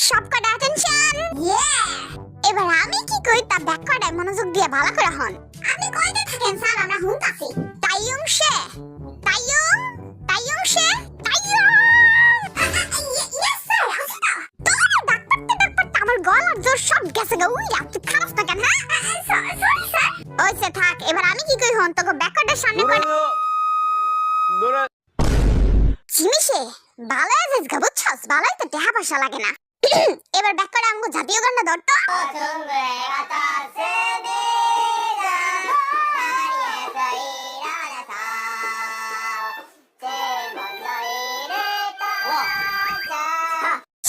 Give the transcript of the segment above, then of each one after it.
সবকটা অ্যাটেনশন। এবার আমি কি কই তা ব্যাককটায় মনোযোগ দিয়ে ভালো করে হন। আপনি কইতে থাকেন স্যার, আমরা শুনতাছি। তাইয়ুম শে তাইয়ুম তাইয়ুম শে তাইয়ুম। ইয়েস স্যার, আসি না। তোর ডাক্তারতে আমার গলার জোর সব গেছে গো। উইয়া তুই খারাপ না কেন? হ্যাঁ সরি স্যার। ওইসে থাক। এবার আমি কি কই হন, তোকে ব্যাককটার সামনে চিমিশে ভালো আছিস গা, বুঝছস? ভালোই তো টেহা পয়সা লাগে না। এবার ব্যাক করে আমগো জাতীয় গানটা ধর তো।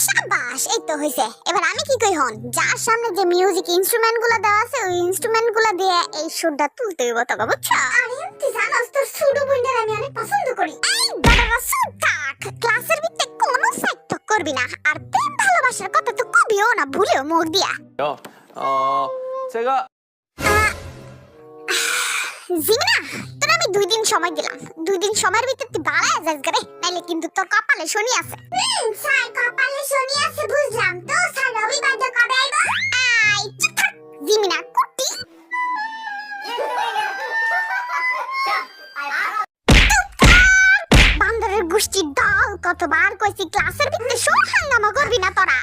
শাবাশ, এই তো হইছে। এবার আমি কি কই হন, যার সামনে যে মিউজিক ইনস্ট্রুমেন্ট গুলো দেওয়া আছে ওই ইনস্ট্রুমেন্ট গুলো দিয়ে এই সুরটা তুলতে হইব তোকে, বুঝছ? আরে তুই জানাস তোর ছোট বোনদের আমি অনেক পছন্দ করি। এই দাদারা সুদ থাক, ক্লাসের ভিতরে কোনো সাইড টক করবি না। আর প্রেম ভালোবাসার কথা তো কবিও না ভুলেও মুখ দিয়া। 제가 জিনা, তোর আমি 2 দিন সময় দিলাম। 2 দিন সময়ের ভিতর তুই বাড়ায় যাস গরে, নাইলে কিন্তু তোর কপালে শনি আছে। স্যার কপালে শনি আছে বুঝলাম তো। স্যার রবিবার তো কবে আইব? আই চুপ থাক জিমিনা কুটি। বান্দরের গোষ্ঠীর দল, কতবার কইছি ক্লাসের ভিতরে শোর হাঙ্গামা করবি না তোরা।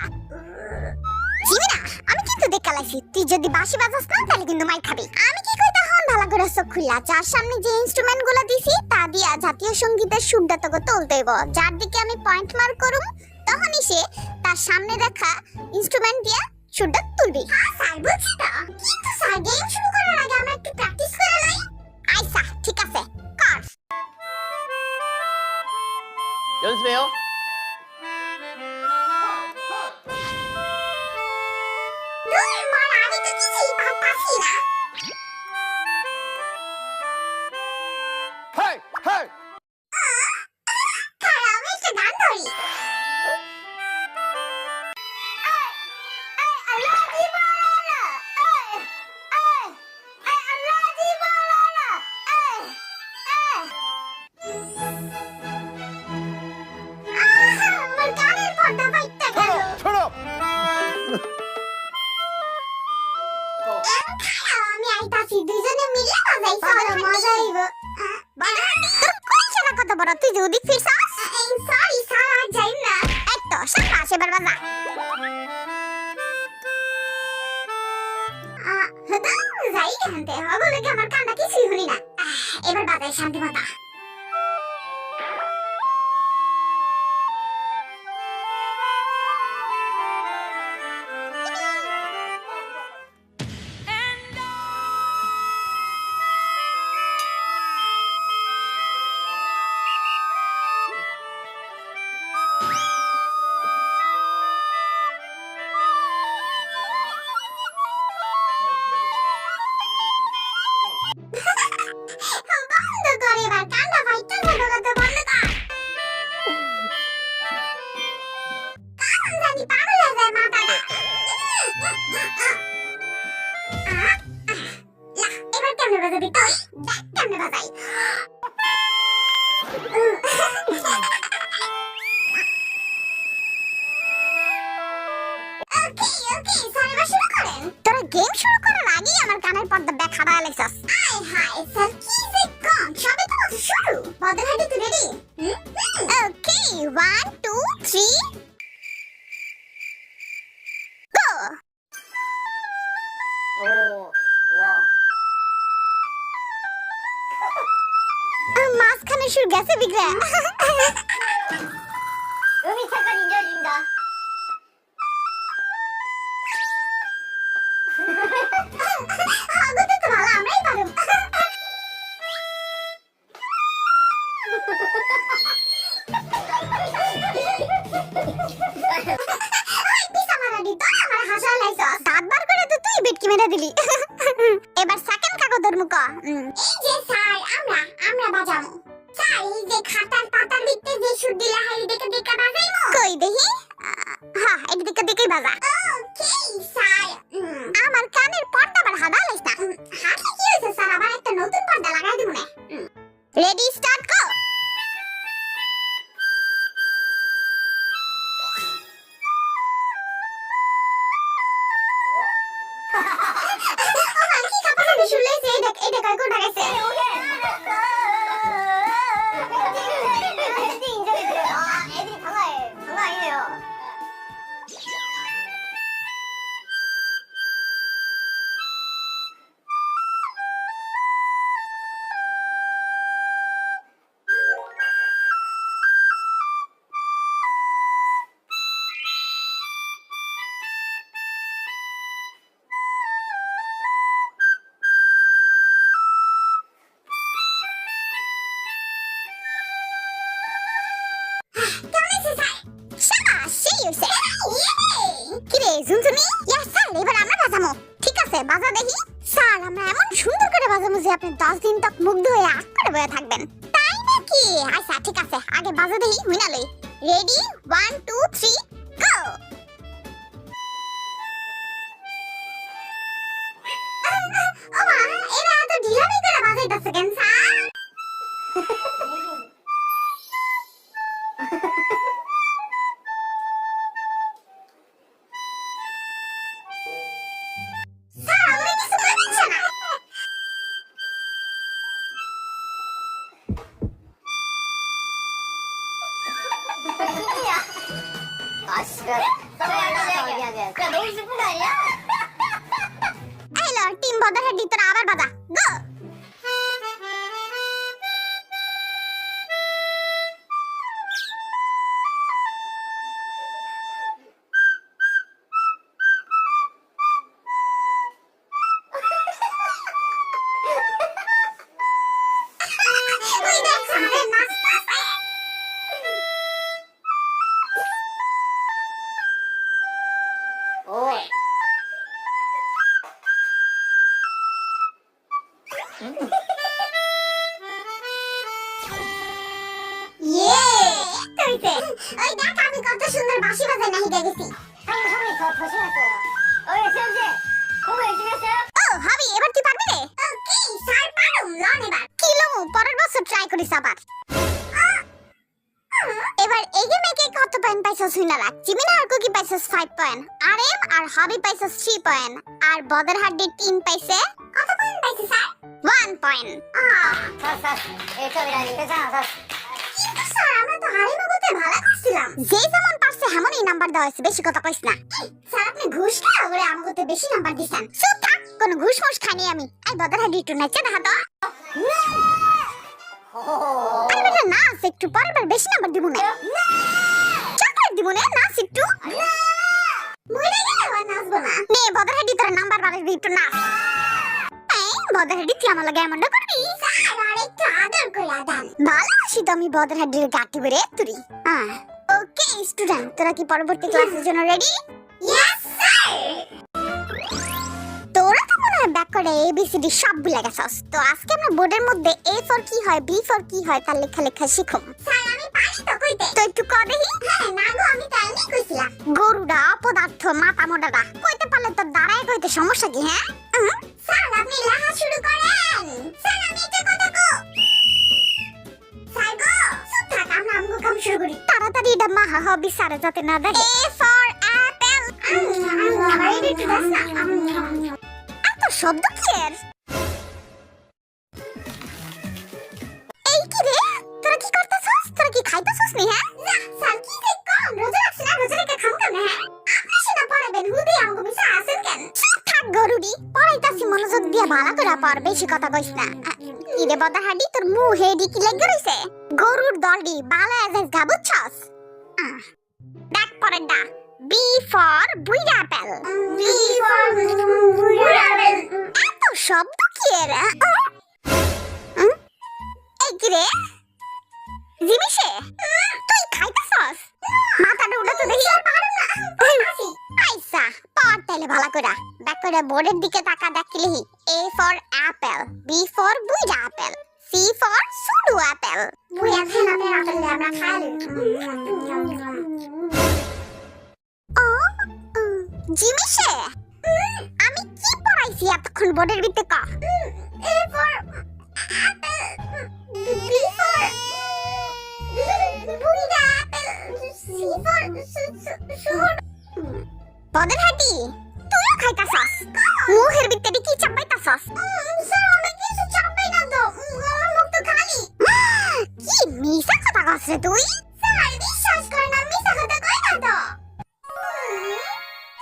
জিমিনা, আমি কিন্তু দেখে লাইছি, তুই যদি বাঁশি বাজাস না তাহলে কিন্তু মাইর খাবি। আমি কি কই তখন ভালো করে চোখ খুললা, যার সামনে যে ইনস্ট্রুমেন্ট গুলো দিছি তা দিয়া জাতীয় সঙ্গীতের সুরটা তোকে তুলতে হইব। যার দিকে আমি পয়েন্ট মার্ক করুম তখনই সে তার সামনে রাখা ইনস্ট্রুমেন্ট দিয়া সুরটা তুলবি। হ্যাঁ স্যার, বুঝছি তো। কিন্তু স্যার গেম শুরু করার আগে আমরা একটু প্র্যাকটিস করে লই। আইসা, ঠিক আছে, কর। 연습해요. দূর মার, আমি তো কিছুই পারতাছি না। 헤이 헤이. খারাপ, আমি একটা গান ধরি। আমার গানের পর্দা ফাইটটা গেল। 철업. আমি আইতাছি, দুইজনে মিলে বাজাই, চলো মজা হইব। তোর কোন শালা কত বড়, তুই যে ওদিক ফিরছাস? সরি স্যার, আর যাই না। এই তো শাবাশ, এবার বাজা। যাই কেনতে হগলে কি আমার কানটা কিছুই শুনি না। এবার বাজাই শান্তি মতো। বন্ধ কর এবার, কান্না ফাইটটা ছোট করতে বন্ধ কর। কারণ জানি পাগল হয়ে যায় মাথাটা। এবার কেমনে বাজাবি তুই? দেখ কেমনে বাজাই। ওকে স্যার, এবার শুরু করেন। তোরা গেম শুরু করার আগেই আমার কানের পর্দা ব্যাগ হারায় লেগছস। আয় হায় স্যার, কি যে কম, সবে তো মাত্র শুরু। বদর হাইটে তুই রেডি? ওকে, 1 2 3 গো। মাঝখানে সুর গেছে বিগ্রা। 음이 잠깐 인정해준다. আগতে তো ভালো, আমরাই পারব। এবার সেকেন্ড কাগজ ধরমু ক। এই যে স্যার, আমরা বাজামু। স্যার, এই যে খাতার পাতার ভিতরে যে সুর দিলা হয় দেখে দেখে বাজাইমু। কই দেখি? হ্যাঁ, এই দেখে দেখেই বাজা। Okay sir. আমার কানের পর্দা আবার হাদা লাইছ না। হাতে কি হইছে স্যার, আবার একটা নতুন পর্দা লাগাই দিমু না। রেডি, স্টার্ট গো। এটা কয় কোটা গেছে 애들이 강화해. 강화해요. কেমন আছে স্যার শাবাশ সেই হইছে কি রে ঝুনঝুনি ইয়া স্যার এবার আমরা বাজামো ঠিক আছে বাজা দেখি স্যার আমরা এমন সুন্দর করে বাজামো যে আপনি 10 দিন তক মুগ্ধ হয়ে আট করে বসে থাকবেন তাই নাকি আচ্ছা ঠিক আছে আগে বাজা দেখি হুইনা লই রেডি 1 2 3 গো ওমা এরা এত ঢিলামি করে বাজাইতাছে কেন স্যার স্যার আমরা কিছু মানছে না 신이야. 아씨, 미안. 그냥 너무 슬픈 거 아니야? এই লো টিম বদর হেডি তোরা আবার বাজা গো ওই দেখ সামনে নাচতাছে 오. ইয়ে কইতে ওই দেখ আমি কত সুন্দর বাঁশি বাজাই না হিগে গেছি 형이 더 심했어요. 세훈 씨, 공부 열심히 했어요? ও হাবি এবার তুই পারবি রে ওকে স্যার পারুম লন এবার কি লমু পরের বছর ট্রাই করিস আবার এবার এগে মেকে কত পয়েন্ট পাইছস হুইনা রাখ জিমিনা আর কুকি পাইছস 5 পয়েন্ট আর এম আর হাবি পাইছস 3 পয়েন্ট আর বদর হাড্ডি 3 পাইছে কত পয়েন্ট পাইছে স্যার 1 পয়েন্ট 샀. 1점이라니. 괜찮아, 샀. কিন্তু স্যার আমরা তো হারিমা করতে ভালো করছিলাম যে যেমন পারছে এমনই নাম্বার দেওয়া হয়েছে বেশি কথা কইস না স্যার আপনি ঘুষ খাওয়া করে আমাকে বেশি নাম্বার দিছেন চুপ থাক কোন ঘুষ মুষ খাইনি আমি এই বদর হাড্ডি একটু নাচে দেখা তো আরে বেটা নাচ একটু পরের বার বেশি নাম্বার দিব না চকলেট দিব না নাচ একটু মরে গেলে আর নাচবো না নে বদর হাড্ডি তোর নাম্বার বাড়াবি একটু নাচ বদর হাড্ডি তুই আমার লাগে এমনটা করবি স্যার আর একটু আদর করে দান ভালোবাসি তো আমি বদর হাড্ডির গাটি বেরে তুরি ওকে স্টুডেন্ট তোরা কি পরবর্তী ক্লাসের জন্য রেডি ইয়েস স্যার তোরা তো মনে হয় ব্যাক করে এবিসিডি সব ভুলে গেছস তো আজকে আমরা বোর্ডের মধ্যে এ ফর কি হয় বি ফর কি হয় তার লেখা শিখুম স্যার আমি পারি তো কইতে তো একটু কর দেখি হ্যাঁ না গো আমি তাই নি কইছিলাম গরুড়া অপদার্থ মাথা মোটাটা কইতে পারলে তো দাঁড়ায় কইতে সমস্যা কি হ্যাঁ স্যার আপনি লেখা শুরু করেন স্যার আমি একটা কথা কো স্যার গো চুপ থাক আমরা আমগো কাম শুরু করি তাড়াতাড়ি এটা মাহা হবি স্যারে যাতে না দেখে এ ফর অ্যাপল আমার একটু দাস না এত শব্দ কি এর এই কি রে তোরা কি করতেছস তোরা কি খাইতেছস নি হ্যাঁ না স্যার কি যে কোন রোজা রাখছ না রোজা রেখে খাও কেন হ্যাঁ আপনি সেটা পড়াবেন হুদি আমগো মিছা আছেন কেন চুপ থাক গরুডি পড়াইতাছি মনোযোগ দিয়া ভালো করে পড় বেশি কথা কইস না কি রে বদা হাডি তোর মুখ হেডি কি লাগি রইছে গরুর দলডি বালা এজেস গাবুছস দেখ পরেরটা বি ফর বুইড়া অ্যাপেল বি ফর বুইড়া অ্যাপেল এত শব্দ কি এর এই কি রে জিমিশে তুই খাইতাছস মাথাটা উঠা তো দেখি পারো না আইসা পড় তাইলে ভালো করে ব্যাক করে বোর্ডের দিকে তাকা দেখলি A for apple B for বুইড়া অ্যাপেল সি ফর সুডু অ্যাপেল বুইড়া খানা অ্যাপেল আমরা খাই জিমিশে আমি কি পড়াইছি এতক্ষণ বোর্ডের ভিতরে ক A for apple B for বুইড়া অ্যাপেল সি ফর সুড বদর হাটি তুইও খাইতাছস মুখের ভিতরে কি চাবাইতাছস স্যার আমি কিছু তো আমার মুখ তো খালি কি মিছা কথা কস রে তুই স্যার বিশ্বাস করেন না মিছা কথা কই না তো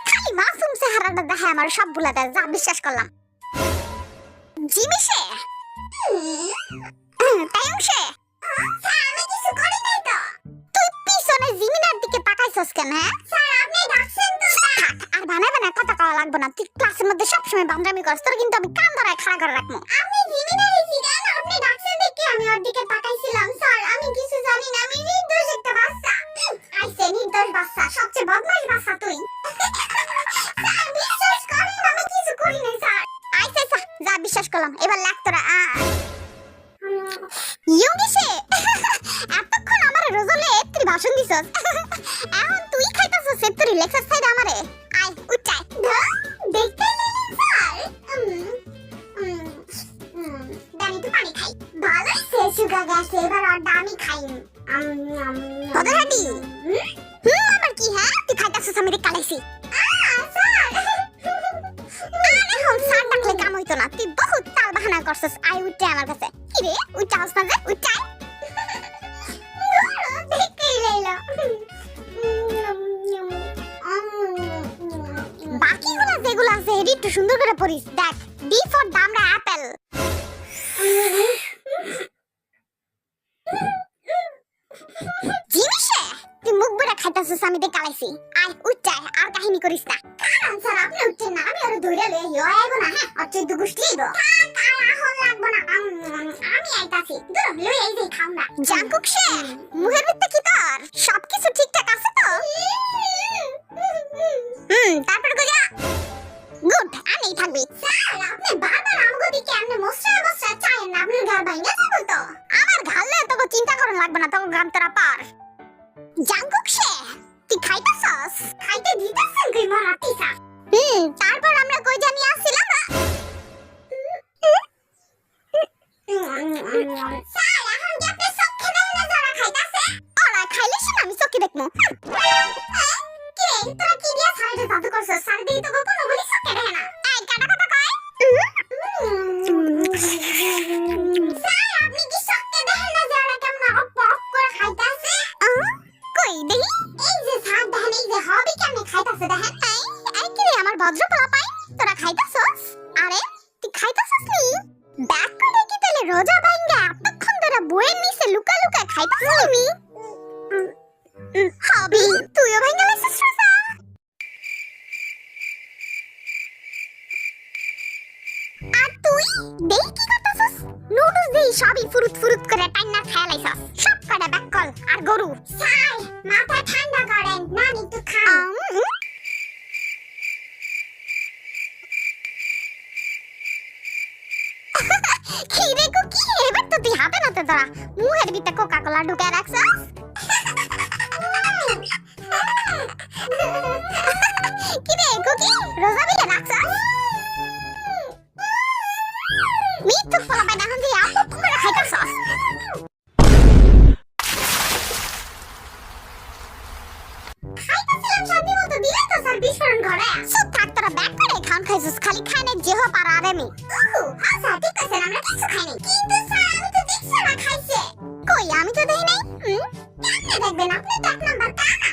খালি মাসুম চেহারাটা দেখে আমার সব ভুলা দেয় যা বিশ্বাস করলাম জিমি সে তাইও সে স্যার আমি কিছু করি নাই তো তুই পিছনে জিমিনার দিকে তাকাইছস কেন হ্যাঁ স্যার আপনি ডাকছেন তো আর বানা কথা কওয়া লাগবে না তুই ক্লাসের মধ্যে সব সময় বান্দামি করছ তোর কিন্তু আমি কান ধরে খাড়া করে রাখমু আপনি জিমিনারে জিগান আপনি ডাকছেন দেখে আমি ওর দিকে তাকাইছিলাম স্যার আমি কিছু জানি না আমি নির্দোষ একটা বাচ্চা আইছে নির্দোষ বাচ্চা সবচেয়ে বদমাশ বাচ্চা তুই স্যার বিশ্বাস করেন আমি কিছু করি নাই স্যার আইছে যা বিশ্বাস করলাম এবার লাগ তোরা ইয়োগিসে এতক্ষণ আমারে রোজলে তুই ভাষণ দিছস এখন তুই খাইতাছস তুই লেকচার সাইড আমারে আই উঠাই দেখতে স্যার দানি তো পানি খাই ভালোই সে সুগার গেছে এবার আর দামি খাই তোদের হাডি আবার কি হ্যাঁ তুই খাইতাছস আমি কালাইছি স্যার এখন স্যার ডাকলে কাম হইতো না তুই বহুত তাল বাহানা করছস আই উঠে আমার কাছে কি রে উঠাস না যে উঠাই দেখতেই লাইলা বাকিগুলা যেগুলো আছে এডি একটু সুন্দর করে পড়িস দেখ ডি ফর দামড়া অ্যাপেল জিনিসে তুই মুখ বুড়া খাইতাছস আমি দেখ কালাইছি আই উঠাই আর কাহিনী করিস না কারণ স্যার আপনি উঠছেন না আমি আর ধরে লই আইবো না হ্যাঁ আর তুই দুগুস লিবো এখন লাগবো না আমি আইতাছি দূর লই এই যে খাও না জাঙ্কুক সে মুখের ভিতরে কি তোর সবকিছু ঠিকঠাক আছে তো তারপর কইয়া গুড আমি থাকবি স্যার আপনি বারবার আমগো দিকে এমনি মশরা চাইেন না আপনি গাল ভাঙা যাবে তো আমার গালে তোকে চিন্তা করা লাগবে না তোকে গ্রাম তোরা পার জাঙ্কুক সে তুই খাইতাছস খাইতে দিতাছেন কই মারাতিসা তারপর আমরা কই জানি আসছিলাম স্যার এখন কি আপনি চোখে দেখেন না যারা খাইতাছে ওরা খাইলে শুন আমি চোখে দেখমু কি রে তোরা কি দিয়া ছাড়ে জাদু করছস স্যার দেই তো গোপন বলি চোখে দেখে না এই কাটা কথা কয় স্যার আপনি কি চোখে দেখেন না যারা কেমন অপ করে খাইতাছে কই দেখি এই যে স্যার দেখেন এই যে হবি কেমনে খাইতাছে দেখেন এই কি রে আমার ভদ্র পোলা পাই তোরা খাইতাছস আরে তুই খাইতাছস নি ব্যাক করে কি তাহলে রোজা ভাঙ্গা এতক্ষণ ধরে বইয়ের নিচে লুকা লুকা খাইতাছস নি হবি তুইও ভাঙ্গা লাইছিস রোজা আর তুই দেই কি করতাছস নুডলস দেই সবই ফুরুত ফুরুত করে টাইনা খায় লাইছস সব কটা ব্যাক কল আর গরু স্যার মাথা ঠান্ডা করেন নানি একটু খাও কি রে কুকি এবার তো তুই হাতে নাতে ধরা মুখের ভিতরে কোকা কোলা ঢুকে রাখছস কি রে কুকি রোজা বিলে রাখছস মিথ্যুক ফলা পাই না এখন দিয়ে আপু করে খাইতাছস খাইতাছিলাম শান্তি মতো দিলে তো স্যার বিস্ফোরণ ঘরে চুপ থাক তোরা ব্যাক করে খান খাইছস খালি খায় না যেহ পারা আর আমি হ্যাঁ স্যার ঠিক আছে আমরা কিছু খাই নাই কিন্তু স্যার আমি তো দেখছি না খাইছে কই আমি তো দেখি নাই কেমনে দেখবেন আপনি তো এক নাম্বার কানা